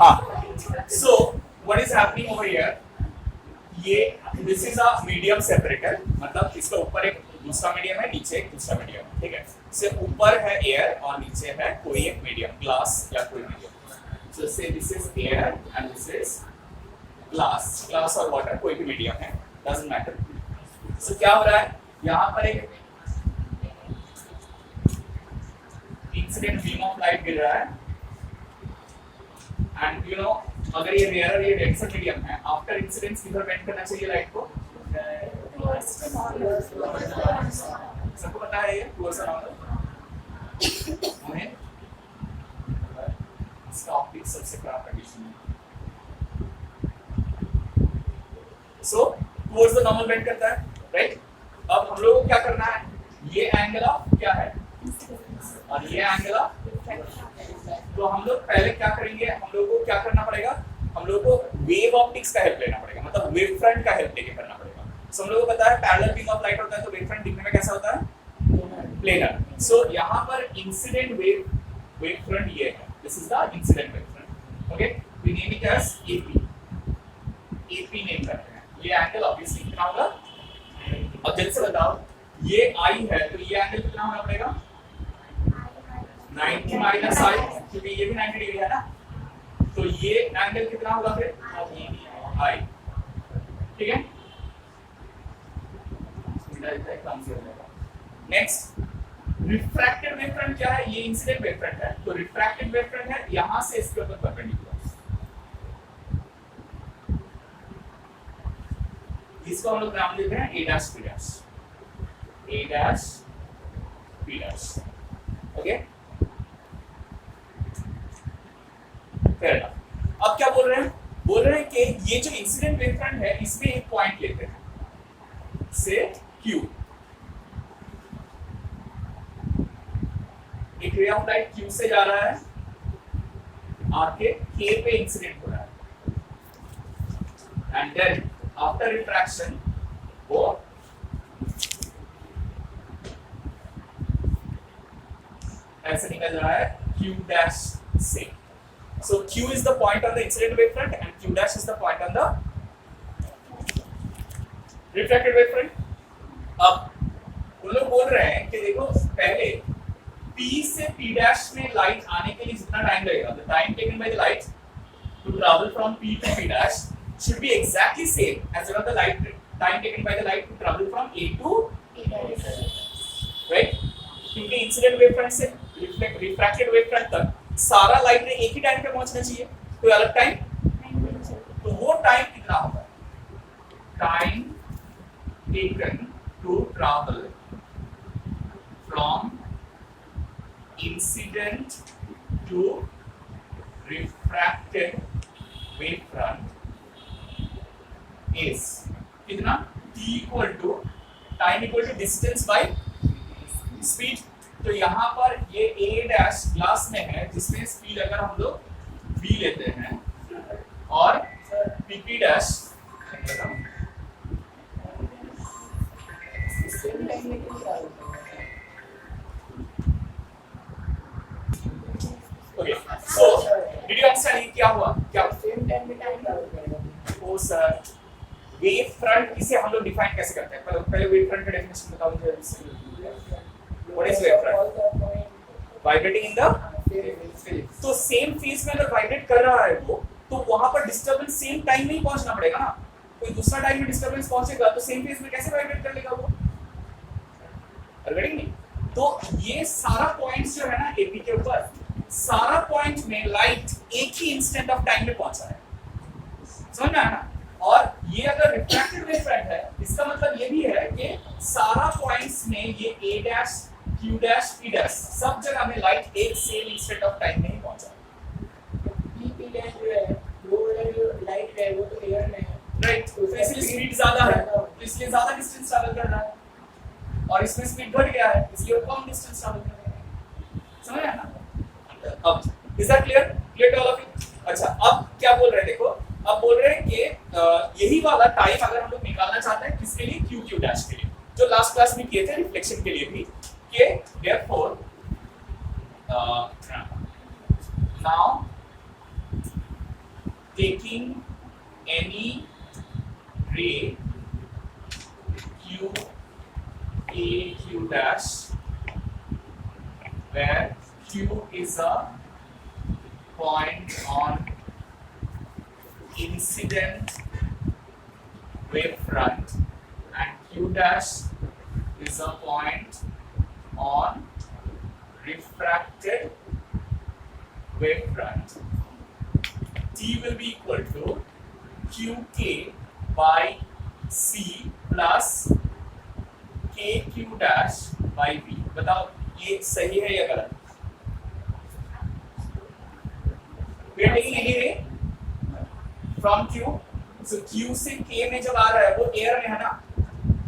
हाँ, so what is happening over here? ये this is a medium separator, मतलब इसके ऊपर एक दूसरा मीडियम है, नीचे एक दूसरा मीडियम है, ठीक है। से ऊपर है एयर और नीचे है कोई एक मीडियम, ग्लास या कोई medium. So say this is air and this is glass और वाटर, कोई भी मीडियम है, doesn't matter। So क्या हो रहा है, यहाँ पर एक इंसिडेंट बीम ऑफ लाइट गिर रहा है, एंड यू नो अगर ये रेयर ये डेंसर मीडियम है, आफ्टर इंसिडेंस किधर बेंड करना चाहिए लाइट को? सबको पता है ये टूवर्ड्स अराउंड हमें इसका ऑप्टिक सबसे खराब कंडीशन है। So towards the normal bend करता है, राइट। अब हम लोग को क्या करना है, ये एंगल ऑफ क्या है और ये एंगल ऑफ, तो हम लोग पहले क्या करेंगे, हम लोग को क्या करना पड़ेगा, हम लोग को वेव ऑप्टिक्स का हेल्प लेना पड़ेगा, मतलब वेव फ्रंट का हेल्प लेके करना पड़ेगा। सो हम लोग को पता है पैरेलल बीम ऑफ लाइट होता है तो वेव फ्रंट दिखने में कैसा होता है, प्लेनर। सो यहाँ पर इंसिडेंट वेव फ्रंट ये है, this is the incident wave front, okay. We name it as AP name करते हैं। ये एंगल ऑब्वियसली कितना होगा, अब जल्दी से बताओ, ये आई है तो ये एंगल कितना होना पड़ेगा, 90 माइनस आई, क्योंकि ये भी 90 डिग्री है ना, तो ये एंगल कितना होगा फिर आई, ठीक है। नेक्स्ट रिफ्रैक्टेड वेव फ्रंट क्या है, ये इंसिडेंट वेव फ्रंट है, तो रिफ्रैक्टेड वेव फ्रंट है यहां से इसके ऊपर परपेंडिकुलर, इसको हम लोग नाम देते हैं a dash b dash, a dash b dash, okay. अब क्या बोल रहे हैं कि ये जो इंसिडेंट वेव फ्रंट है इसमें एक पॉइंट लेते हैं से Q, एक रे ऑफ लाइट Q से जा रहा है, आके K पे इंसिडेंट हो रहा है, एंड देन आफ्टर रिफ्रैक्शन वो ऐसे निकल रहा है Q डैश से। So Q is the point on the incident wave front and Q dash is the point on the refracted wave front. अब उन लोग बोल रहे हैं कि देखो पहले P से P dash में लाइट आने के लिए जितना टाइम लगेगा, the time taken by the light to travel from P to P dash should be exactly same as the light time taken by the light to travel from A to P dash, right? क्योंकि incident wave front से refracted wave front तक सारा light ने एक ही time पे पहुंचना चाहिए, कोई अलग टाइम, तो वो टाइम कितना होगा, time taken to travel from incident to refracted wave front is कितना, t equal to time equal to distance by speed. तो यहाँ पर ये a डैश ग्लास में है जिसमें स्पीड अगर हम लोग v लेते हैं और pp dash okay. So did you understand क्या हुआ, क्या ओ सर वेव फ्रंट इसे हम लोग डिफाइन कैसे करते हैं, पहले वेव फ्रंट का डेफिनेशन बताओ मुझे। What is wave front? Vibrating in the phase. तो सेम फेज में अगर वाइब्रेट कर रहा है वो, तो वहां पर डिस्टरबेंस सेम टाइम में ही पहुंचना पड़ेगा ना, कोई दूसरा टाइम में डिस्टरबेंस पहुंचेगा तो सेम फेज में कैसे वाइब्रेट कर लेगा वो, नहीं। तो ये सारा पॉइंट्स जो है ना एपी के ऊपर, सारा पॉइंट में लाइट एक ही इंस्टेंट ऑफ टाइम में पहुंचा है, समझ में आया ना। और ये अगर रिफ्रैक्टेड वेव फ्रंट है, इसका मतलब ये भी है कि सारा पॉइंट्स में ये a dash Q dash P dash सब जगह में लाइट एक सेम इंस्टेंट ऑफ टाइम में ही पहुंचा है। P डैश जो है वो वाला जो लाइट है वो तो एयर में है, राइट, तो इसलिए स्पीड ज्यादा है, तो इसलिए ज्यादा डिस्टेंस ट्रैवल कर रहा है, और इसमें स्पीड बढ़ गया है इसलिए वो कम डिस्टेंस ट्रैवल कर रहा है, समझ आया ना। अब is that clear, clear to all of you. अच्छा अब क्या बोल रहे हैं, देखो अब बोल रहे हैं कि यही वाला टाइम अगर हम लोग निकालना चाहते हैं किसके लिए, क्यू क्यू डैश के लिए, जो लास्ट क्लास में किए थे रिफ्लेक्शन के लिए भी, कि therefore now taking any ray q a q dash where q is a point on incident wavefront and q dash is a point on refracted wavefront. T will be equal to qk by c plus kq dash by v. बताओ ये सही है या गलत? We are taking any ray from q, so q से k में जब आ रहा है वो एयर में है ना,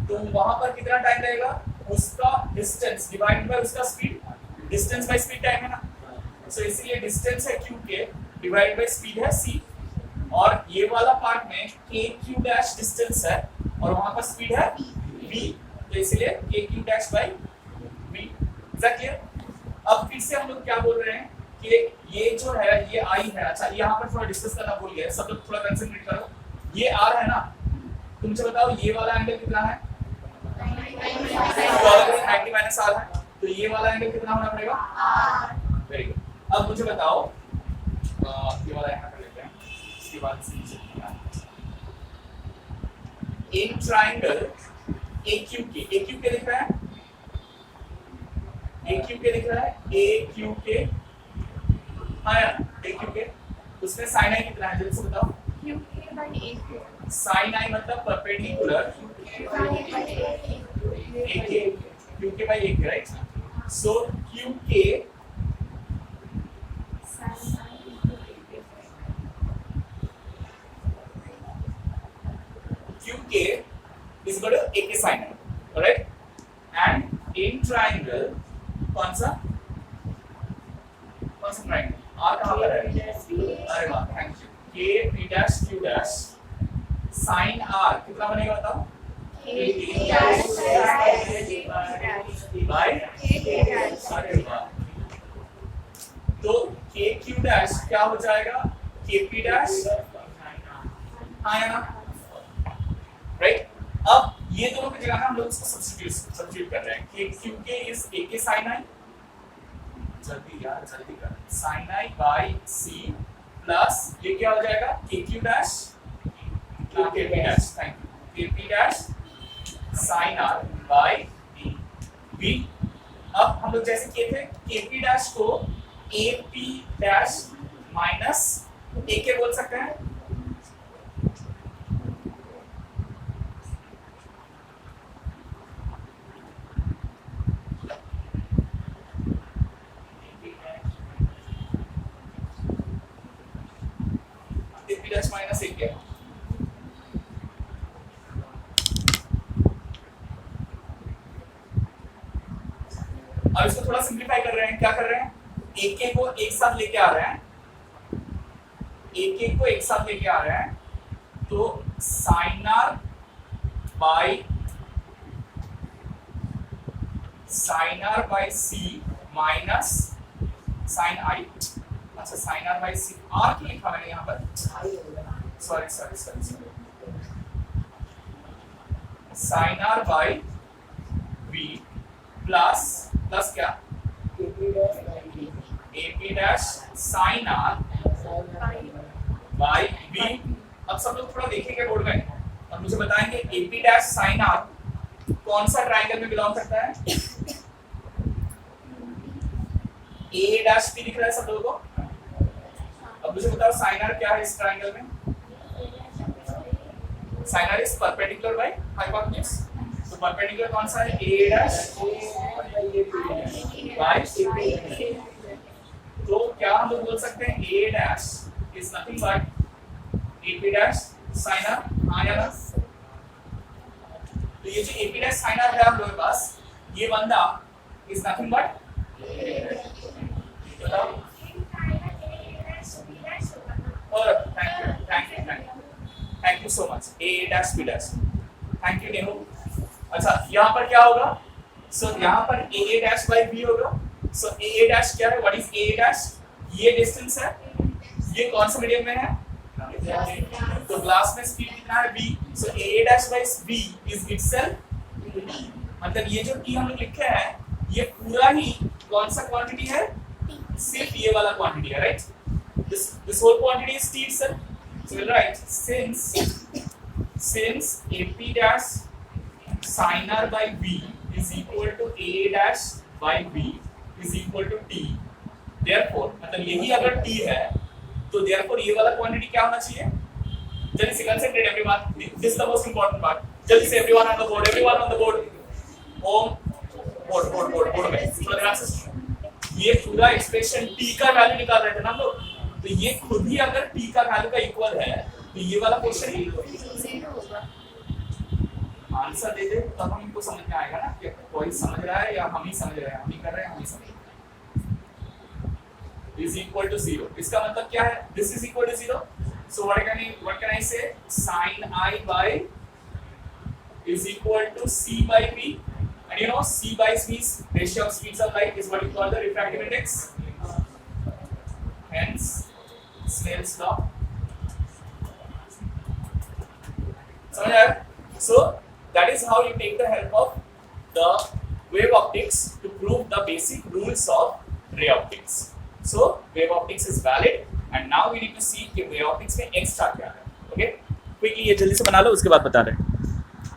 तो वहां पर कितना टाइम लगेगा? उसका डिस्टेंस डिवाइड बाय उसका speed, distance by speed time है ना, सो इसलिए डिस्टेंस है q के डिवाइड बाय स्पीड है c, और ये वाला पार्ट में k q डैश डिस्टेंस है और वहां पर स्पीड है v, तो इसलिए k q dash by v. Exactly. अब फिर से हम लोग क्या बोल रहे हैं कि ये जो है ये आई है. अच्छा यहाँ पर थोड़ा डिस्कस करना भूल गए, सब लोग थोड़ा कंसंट्रेट करो. ये आर है ना, तुम मुझे बताओ ये वाला एंगल कितना है? 90 माइनस आर है, तो ये वाला एंगल कितना होना पड़ेगा? Very good. अब मुझे बताओ ये वाला यहाँ कर लेते हैं, इसके बाद से इन ट्रायंगल AQK, AQK दिख रहा है? AQK दिख रहा है? AQK, हाँ यार AQK. उसमें sin i कितना है जल्दी से बताओ? sin i मतलब perpendicular AK, QK by AK, right? So QK is equal to AK sin i, alright? And in triangle कौन सा ट्रायंगल? R कहाँ पर है? अरे वाह, thank you. K P dash Q dash sin R कितना बनेगा बताओ? अरे वाह. तो K Q dash क्या हो जाएगा? K P dash, हाँ है ना, राइट? अब ये दोनों की जगह हम लोग इसको सब्स्टिट्यूट कर रहे हैं कि QK is AK sin i, जल्दी यार जल्दी कर, sin i by C plus ये क्या हो जाएगा? KQ dash KP dash, thank you, KP dash sin R by V. अब हम लोग जैसे किए थे KP dash को AP dash माइनस AK बोल सकते हैं. माइनस एक है. अब इसको थोड़ा सिंप्लीफाई कर रहे हैं. क्या कर रहे हैं? AK को एक साथ लेके आ रहे हैं, AK को एक साथ लेके आ रहे हैं, तो sin R by C minus sin I. अच्छा sin R by C, R क्यों लिखा मैंने यहाँ पर? Sorry sin R by V plus क्या? AP dash sin R by V. अब सब लोग थोड़ा देखेंगे बोर्ड में और मुझे बताएंगे AP dash sin R कौन सा ट्रायंगल में बिलोंग करता है? A dash P दिख रहा है सब लोगों को? अब मुझे बताओ sin R क्या है इस ट्रायंगल में? sin R is perpendicular by hypotenuse. तो perpendicular कौन सा है? A dash by तो क्या हम लोग बोल सकते हैं A dash is nothing but AP dash sin R, हाँ या ना? तो ये जो AP dash sin R है हम लोगों के पास, ये बंदा is nothing but बताओ. और thank you so much. A dash B dash, thank you Nehru. अच्छा यहाँ पर क्या होगा? सो यहाँ पर A dash by B होगा. सो A dash क्या है? What is A dash? ये डिस्टेंस है, ये कौन सा मीडियम में है? तो ग्लास में स्पीड कितना है v, so a dash by v is itself t, मतलब ये जो t हम लोग लिखे हैं ये पूरा ही कौन सा क्वांटिटी है, सिर्फ ये वाला क्वांटिटी है, right? this whole quantity is t itself, so we'll write since ap dash sin r by v is equal to a dash by v is equal to t, therefore मतलब यही अगर t है तो therefore ये वाला quantity क्या होना चाहिए? जल्दी से concentrate everyone, this is the most important part, जल्दी से everyone on the board, home board में थोड़ा ध्यान से, ये पूरा एक्सप्रेशन t का वैल्यू निकाल रहे थे ना हम लोग, तो ये खुद ही अगर t का वैल्यू का इक्वल है तो ये वाला क्वेश्चन ही आंसर दे दे तब हम इनको समझ में आएगा ना कि कोई समझ रहा है या हम ही समझ रहे हैं, हम ही कर रहे हैं, हम ही समझ is equal to 0, इसका मतलब क्या है? this is equal to 0, so what can I say? sin I by is equal to c by v, and you know c by v is ratio of speeds of light is what you call the refractive index, hence Snell's law. So that is how you take the help of the wave optics to prove the basic rules of ray optics. So wave optics is valid, and now we need to see कि wave optics में extra क्या है. Okay, quickly ये जल्दी से बना लो, उसके बाद बता रहे हैं.